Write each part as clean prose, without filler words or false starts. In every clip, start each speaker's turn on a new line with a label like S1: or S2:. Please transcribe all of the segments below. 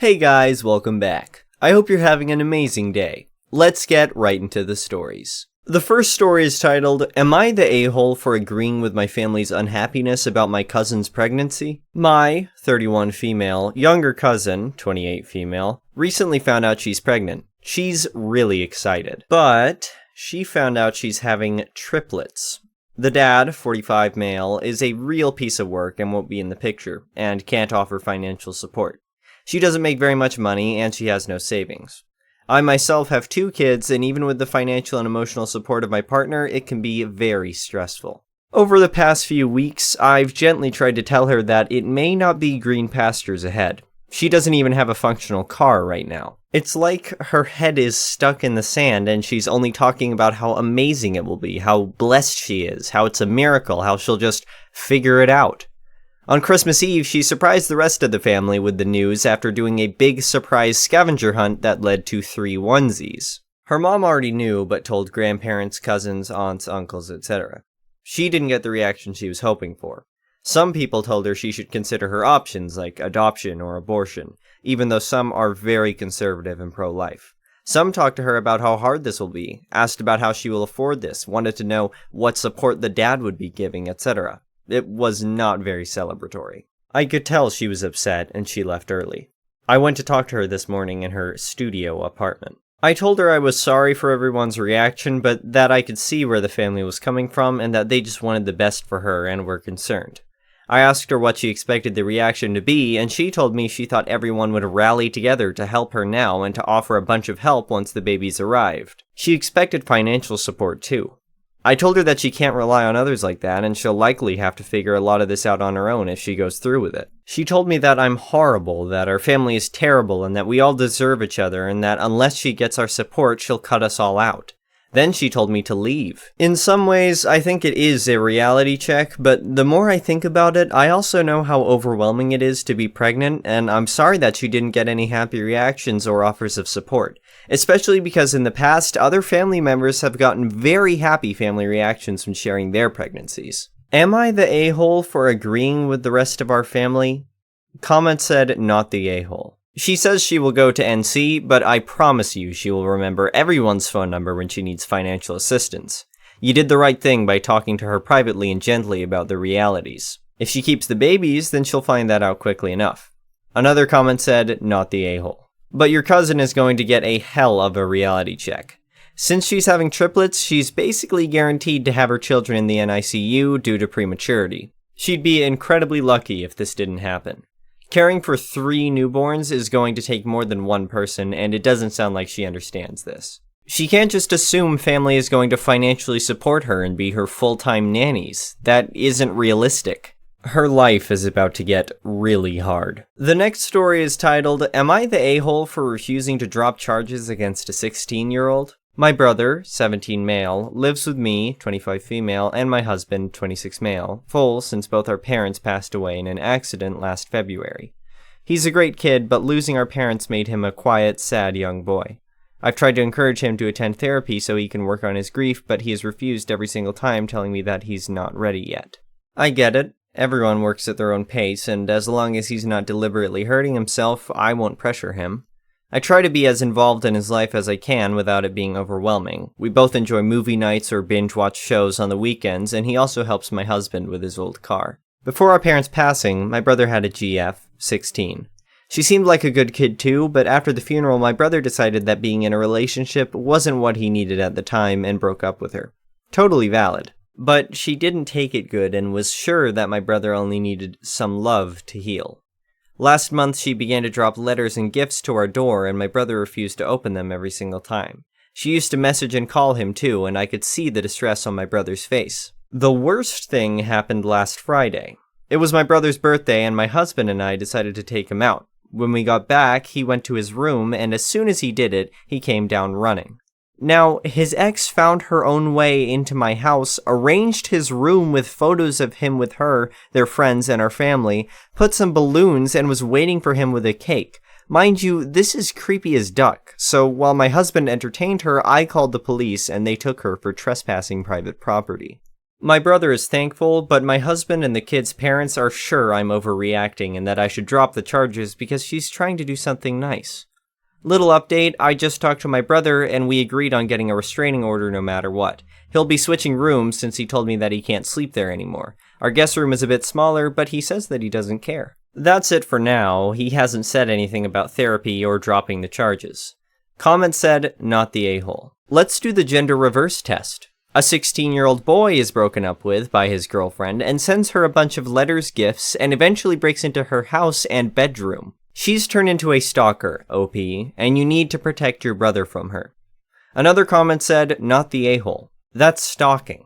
S1: Hey guys, welcome back. I hope you're having an amazing day. Let's get right into the stories. The first story is titled, Am I the a-hole for agreeing with my family's unhappiness about my cousin's pregnancy? My, 31 female, younger cousin, 28 female, recently found out she's pregnant. She's really excited, but she found out she's having triplets. The dad, 45 male, is a real piece of work and won't be in the picture, and can't offer financial support. She doesn't make very much money, and she has no savings. I myself have 2 kids, and even with the financial and emotional support of my partner, it can be very stressful. Over the past few weeks, I've gently tried to tell her that it may not be green pastures ahead. She doesn't even have a functional car right now. It's like her head is stuck in the sand, and she's only talking about how amazing it will be, how blessed she is, how it's a miracle, how she'll just figure it out. On Christmas Eve, she surprised the rest of the family with the news after doing a big surprise scavenger hunt that led to 3 onesies. Her mom already knew, but told grandparents, cousins, aunts, uncles, etc. She didn't get the reaction she was hoping for. Some people told her she should consider her options like adoption or abortion, even though some are very conservative and pro-life. Some talked to her about how hard this will be, asked about how she will afford this, wanted to know what support the dad would be giving, etc. It was not very celebratory. I could tell she was upset, and she left early. I went to talk to her this morning in her studio apartment. I told her I was sorry for everyone's reaction, but that I could see where the family was coming from, and that they just wanted the best for her and were concerned. I asked her what she expected the reaction to be, and she told me she thought everyone would rally together to help her now and to offer a bunch of help once the babies arrived. She expected financial support too. I told her that she can't rely on others like that, and she'll likely have to figure a lot of this out on her own if she goes through with it. She told me that I'm horrible, that our family is terrible, and that we all deserve each other, and that unless she gets our support, she'll cut us all out. Then she told me to leave. In some ways, I think it is a reality check, but the more I think about it, I also know how overwhelming it is to be pregnant, and I'm sorry that she didn't get any happy reactions or offers of support. Especially because in the past, other family members have gotten very happy family reactions when sharing their pregnancies. Am I the a-hole for agreeing with the rest of our family? Comment said, not the a-hole. She says she will go to NC, but I promise you she will remember everyone's phone number when she needs financial assistance. You did the right thing by talking to her privately and gently about the realities. If she keeps the babies, then she'll find that out quickly enough. Another comment said, not the a-hole. But your cousin is going to get a hell of a reality check. Since she's having triplets, she's basically guaranteed to have her children in the NICU due to prematurity. She'd be incredibly lucky if this didn't happen. Caring for 3 newborns is going to take more than one person, and it doesn't sound like she understands this. She can't just assume family is going to financially support her and be her full-time nannies. That isn't realistic. Her life is about to get really hard. The next story is titled, Am I the a-hole for refusing to drop charges against a 16-year-old? My brother, 17 male, lives with me, 25 female, and my husband, 26 male, full since both our parents passed away in an accident last February. He's a great kid, but losing our parents made him a quiet, sad young boy. I've tried to encourage him to attend therapy so he can work on his grief, but he has refused every single time, telling me that he's not ready yet. I get it. Everyone works at their own pace, and as long as he's not deliberately hurting himself, I won't pressure him. I try to be as involved in his life as I can without it being overwhelming. We both enjoy movie nights or binge-watch shows on the weekends, and he also helps my husband with his old car. Before our parents' passing, my brother had a GF, 16. She seemed like a good kid too, but after the funeral, my brother decided that being in a relationship wasn't what he needed at the time and broke up with her. Totally valid. But she didn't take it good and was sure that my brother only needed some love to heal. Last month, she began to drop letters and gifts to our door, and my brother refused to open them every single time. She used to message and call him too, and I could see the distress on my brother's face. The worst thing happened last Friday. It was my brother's birthday, and my husband and I decided to take him out. When we got back, he went to his room, and as soon as he did it, he came down running. Now, his ex found her own way into my house, arranged his room with photos of him with her, their friends, and our family, put some balloons, and was waiting for him with a cake. Mind you, this is creepy as duck, so while my husband entertained her, I called the police, and they took her for trespassing private property. My brother is thankful, but my husband and the kids' parents are sure I'm overreacting and that I should drop the charges because she's trying to do something nice. Little update, I just talked to my brother and we agreed on getting a restraining order no matter what. He'll be switching rooms since he told me that he can't sleep there anymore. Our guest room is a bit smaller, but he says that he doesn't care. That's it for now. He hasn't said anything about therapy or dropping the charges. Comment said, not the a-hole. Let's do the gender reverse test. A 16-year-old boy is broken up with by his girlfriend and sends her a bunch of letters, gifts, and eventually breaks into her house and bedroom. She's turned into a stalker, OP, and you need to protect your brother from her. Another comment said, not the a-hole. That's stalking.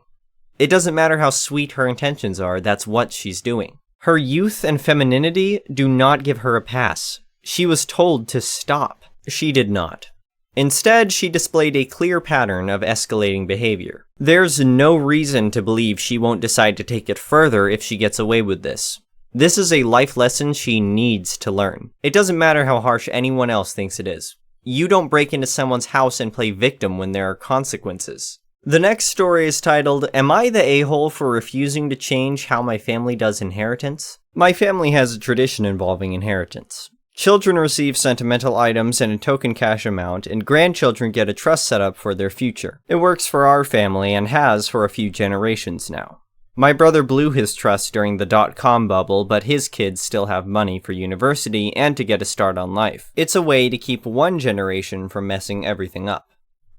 S1: It doesn't matter how sweet her intentions are, that's what she's doing. Her youth and femininity do not give her a pass. She was told to stop. She did not. Instead, she displayed a clear pattern of escalating behavior. There's no reason to believe she won't decide to take it further if she gets away with this. This is a life lesson she needs to learn. It doesn't matter how harsh anyone else thinks it is. You don't break into someone's house and play victim when there are consequences. The next story is titled, Am I the a-hole for refusing to change how my family does inheritance? My family has a tradition involving inheritance. Children receive sentimental items and a token cash amount, and grandchildren get a trust set up for their future. It works for our family and has for a few generations now. My brother blew his trust during the dot-com bubble, but his kids still have money for university and to get a start on life. It's a way to keep one generation from messing everything up.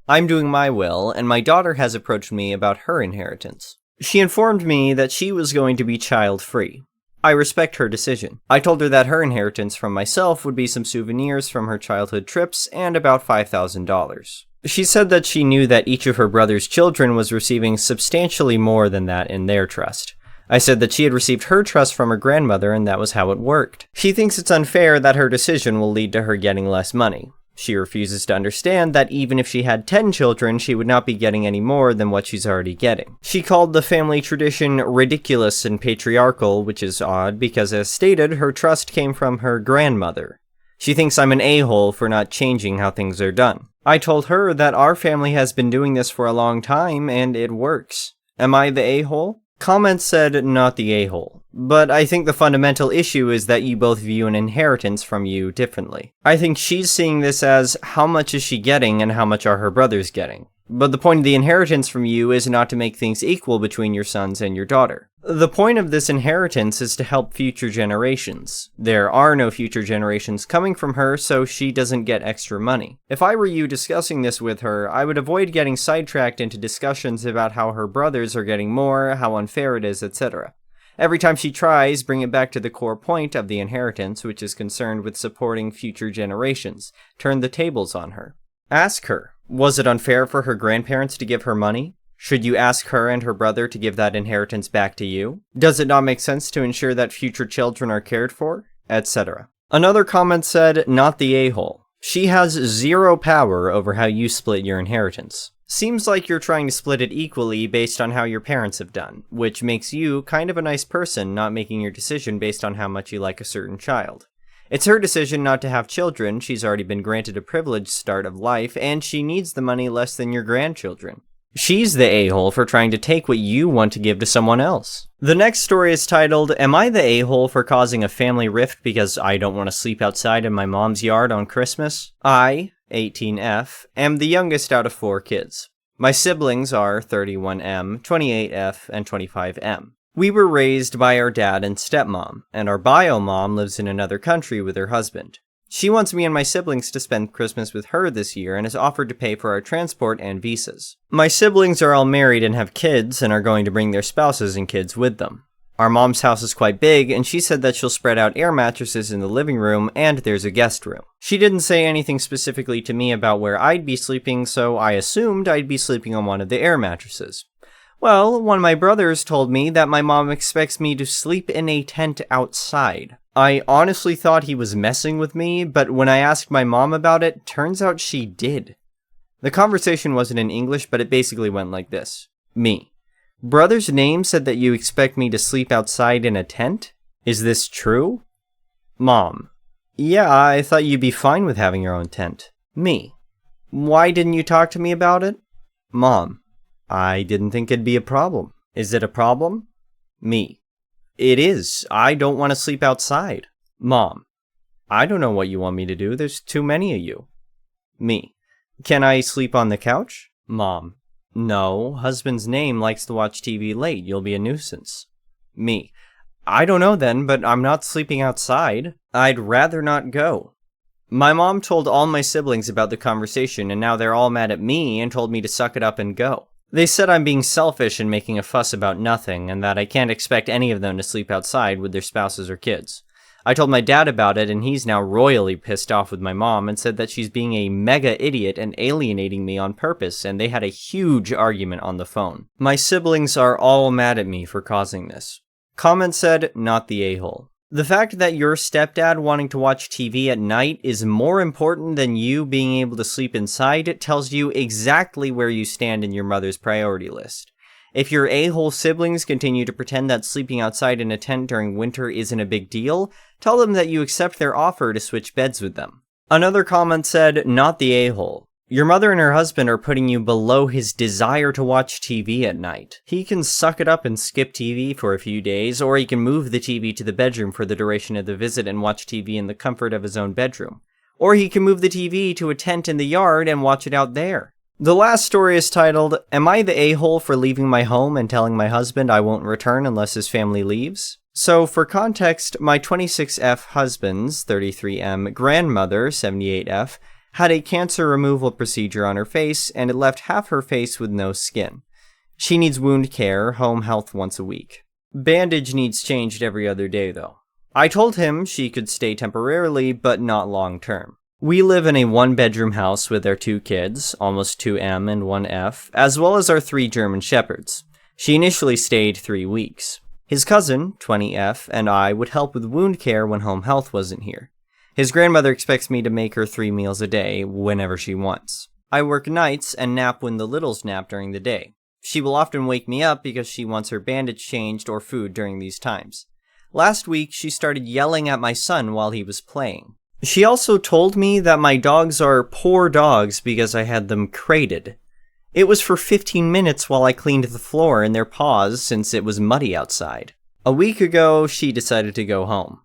S1: I'm doing my will, and my daughter has approached me about her inheritance. She informed me that she was going to be child-free. I respect her decision. I told her that her inheritance from myself would be some souvenirs from her childhood trips and about $5,000. She said that she knew that each of her brother's children was receiving substantially more than that in their trust. I said that she had received her trust from her grandmother and that was how it worked. She thinks it's unfair that her decision will lead to her getting less money. She refuses to understand that even if she had 10 children, she would not be getting any more than what she's already getting. She called the family tradition ridiculous and patriarchal, which is odd because, as stated, her trust came from her grandmother. She thinks I'm an a-hole for not changing how things are done. I told her that our family has been doing this for a long time and it works. Am I the a-hole? Comments said not the a-hole, but I think the fundamental issue is that you both view an inheritance from you differently. I think she's seeing this as how much is she getting and how much are her brothers getting. But the point of the inheritance from you is not to make things equal between your sons and your daughter. The point of this inheritance is to help future generations. There are no future generations coming from her, so she doesn't get extra money. If I were you discussing this with her, I would avoid getting sidetracked into discussions about how her brothers are getting more, how unfair it is, etc. Every time she tries, bring it back to the core point of the inheritance, which is concerned with supporting future generations. Turn the tables on her. Ask her, was it unfair for her grandparents to give her money? Should you ask her and her brother to give that inheritance back to you? Does it not make sense to ensure that future children are cared for? Etc. Another comment said, not the a-hole. She has zero power over how you split your inheritance. Seems like you're trying to split it equally based on how your parents have done, which makes you kind of a nice person not making your decision based on how much you like a certain child. It's her decision not to have children, she's already been granted a privileged start of life, and she needs the money less than your grandchildren. She's the a-hole for trying to take what you want to give to someone else. The next story is titled, Am I the a-hole for causing a family rift because I don't want to sleep outside in my mom's yard on Christmas? I, 18F, am the youngest out of 4 kids. My siblings are 31M, 28F, and 25M. We were raised by our dad and stepmom, and our bio mom lives in another country with her husband. She wants me and my siblings to spend Christmas with her this year and has offered to pay for our transport and visas. My siblings are all married and have kids and are going to bring their spouses and kids with them. Our mom's house is quite big, and she said that she'll spread out air mattresses in the living room and there's a guest room. She didn't say anything specifically to me about where I'd be sleeping, so I assumed I'd be sleeping on one of the air mattresses. Well, one of my brothers told me that my mom expects me to sleep in a tent outside. I honestly thought he was messing with me, but when I asked my mom about it, turns out she did. The conversation wasn't in English, but it basically went like this. Me. Brother's name said that you expect me to sleep outside in a tent? Is this true? Mom. Yeah, I thought you'd be fine with having your own tent. Me. Why didn't you talk to me about it? Mom. I didn't think it'd be a problem. Is it a problem? Me. It is. I don't want to sleep outside. Mom. I don't know what you want me to do. There's too many of you. Me. Can I sleep on the couch? Mom. No. Husband's name likes to watch TV late. You'll be a nuisance. Me. I don't know then, but I'm not sleeping outside. I'd rather not go. My mom told all my siblings about the conversation, and now they're all mad at me and told me to suck it up and go. They said I'm being selfish and making a fuss about nothing, and that I can't expect any of them to sleep outside with their spouses or kids. I told my dad about it, and he's now royally pissed off with my mom and said that she's being a mega idiot and alienating me on purpose, and they had a huge argument on the phone. My siblings are all mad at me for causing this. Comment said, not the a-hole. The fact that your stepdad wanting to watch TV at night is more important than you being able to sleep inside tells you exactly where you stand in your mother's priority list. If your a-hole siblings continue to pretend that sleeping outside in a tent during winter isn't a big deal, tell them that you accept their offer to switch beds with them. Another comment said, not the a-hole. Your mother and her husband are putting you below his desire to watch TV at night. He can suck it up and skip TV for a few days, or he can move the TV to the bedroom for the duration of the visit and watch TV in the comfort of his own bedroom. Or he can move the TV to a tent in the yard and watch it out there. The last story is titled, Am I the a-hole for leaving my home and telling my husband I won't return unless his family leaves? So, for context, my 26F husband's 33M grandmother, 78F, had a cancer removal procedure on her face, and it left half her face with no skin. She needs wound care, home health once a week. Bandage needs changed every other day, though. I told him she could stay temporarily, but not long term. We live in a one-bedroom house with our 2 kids, almost 2M and 1F, as well as our 3 German Shepherds. She initially stayed 3 weeks. His cousin, 20F, and I would help with wound care when home health wasn't here. His grandmother expects me to make her 3 meals a day, whenever she wants. I work nights and nap when the littles nap during the day. She will often wake me up because she wants her bandage changed or food during these times. Last week, she started yelling at my son while he was playing. She also told me that my dogs are poor dogs because I had them crated. It was for 15 minutes while I cleaned the floor in their paws since it was muddy outside. A week ago, she decided to go home.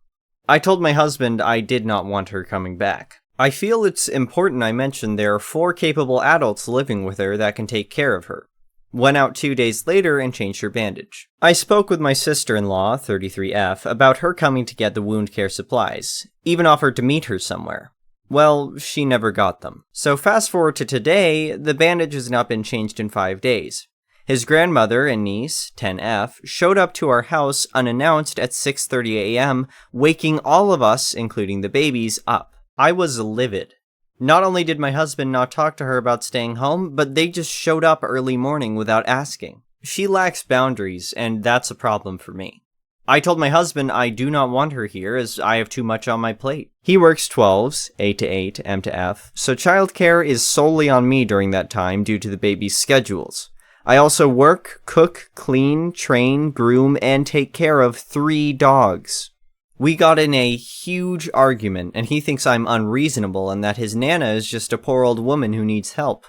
S1: I told my husband I did not want her coming back. I feel it's important I mention there are 4 capable adults living with her that can take care of her. Went out 2 days later and changed her bandage. I spoke with my sister-in-law, 33F, about her coming to get the wound care supplies, even offered to meet her somewhere. Well, she never got them. So fast forward to today, the bandage has not been changed in 5 days. His grandmother and niece, 10F, showed up to our house unannounced at 6:30 a.m., waking all of us, including the babies, up. I was livid. Not only did my husband not talk to her about staying home, but they just showed up early morning without asking. She lacks boundaries, and that's a problem for me. I told my husband I do not want her here as I have too much on my plate. He works 12s, 8 to 8, M to F, so childcare is solely on me during that time due to the baby's schedules. I also work, cook, clean, train, groom, and take care of 3 dogs. We got in a huge argument, and he thinks I'm unreasonable and that his Nana is just a poor old woman who needs help.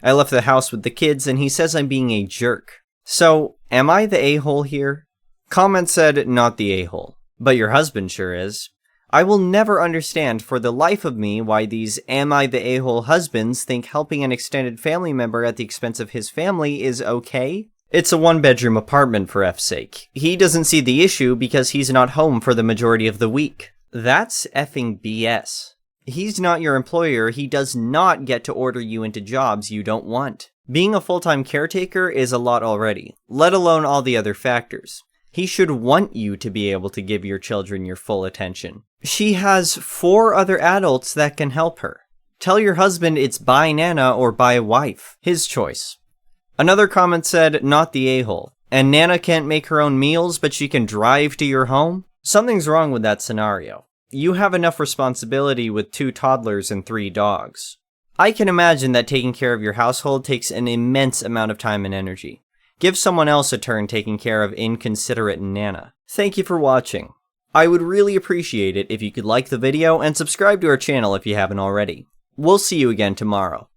S1: I left the house with the kids, and he says I'm being a jerk. So, am I the a-hole here? Comment said, not the a-hole. But your husband sure is. I will never understand for the life of me why these am I the a-hole husbands think helping an extended family member at the expense of his family is okay. It's a 1-bedroom apartment for F's sake. He doesn't see the issue because he's not home for the majority of the week. That's effing BS. He's not your employer. He does not get to order you into jobs you don't want. Being a full-time caretaker is a lot already, let alone all the other factors. He should want you to be able to give your children your full attention. She has 4 other adults that can help her. Tell your husband it's buy Nana or buy wife. His choice. Another comment said, not the a-hole. And Nana can't make her own meals, but she can drive to your home? Something's wrong with that scenario. You have enough responsibility with 2 toddlers and 3 dogs. I can imagine that taking care of your household takes an immense amount of time and energy. Give someone else a turn taking care of inconsiderate Nana. Thank you for watching. I would really appreciate it if you could like the video and subscribe to our channel if you haven't already. We'll see you again tomorrow.